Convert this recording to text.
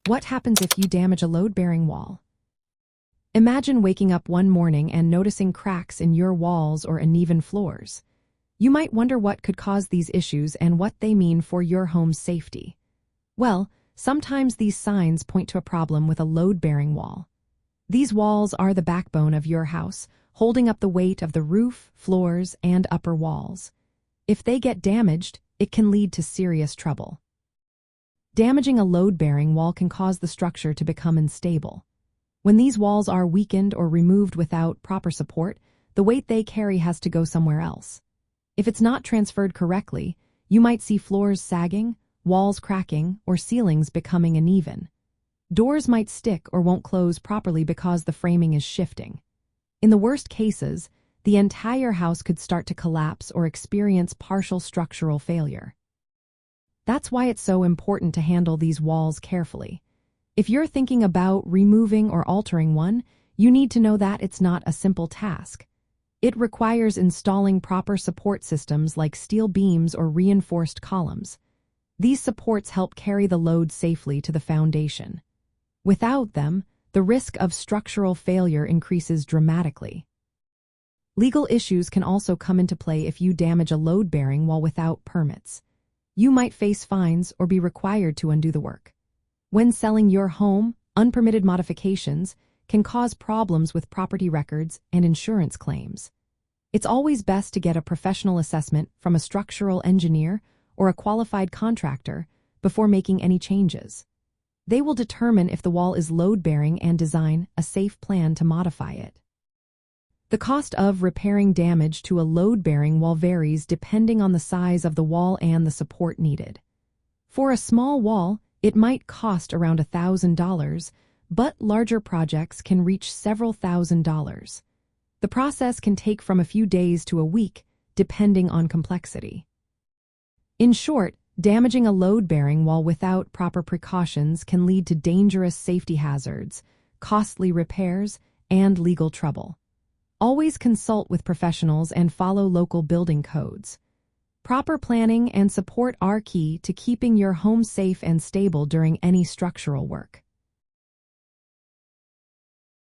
What happens if you damage a load-bearing wall? Imagine waking up one morning and noticing cracks in your walls or uneven floors. You might wonder what could cause these issues and what they mean for your home's safety. Well, sometimes these signs point to a problem with a load-bearing wall. These walls are the backbone of your house, holding up the weight of the roof, floors, and upper walls. If they get damaged, it can lead to serious trouble. Damaging a load-bearing wall can cause the structure to become unstable. When these walls are weakened or removed without proper support, the weight they carry has to go somewhere else. If it's not transferred correctly, you might see floors sagging, walls cracking, or ceilings becoming uneven. Doors might stick or won't close properly because the framing is shifting. In the worst cases, the entire house could start to collapse or experience partial structural failure. That's why it's so important to handle these walls carefully. If you're thinking about removing or altering one, you need to know that it's not a simple task. It requires installing proper support systems like steel beams or reinforced columns. These supports help carry the load safely to the foundation. Without them, the risk of structural failure increases dramatically. Legal issues can also come into play if you damage a load-bearing wall without permits. You might face fines or be required to undo the work. When selling your home, unpermitted modifications can cause problems with property records and insurance claims. It's always best to get a professional assessment from a structural engineer or a qualified contractor before making any changes. They will determine if the wall is load-bearing and design a safe plan to modify it. The cost of repairing damage to a load-bearing wall varies depending on the size of the wall and the support needed. For a small wall, it might cost around $1,000, but larger projects can reach several $1,000s. The process can take from a few days to a week, depending on complexity. In short, damaging a load-bearing wall without proper precautions can lead to dangerous safety hazards, costly repairs, and legal trouble. Always consult with professionals and follow local building codes. Proper planning and support are key to keeping your home safe and stable during any structural work.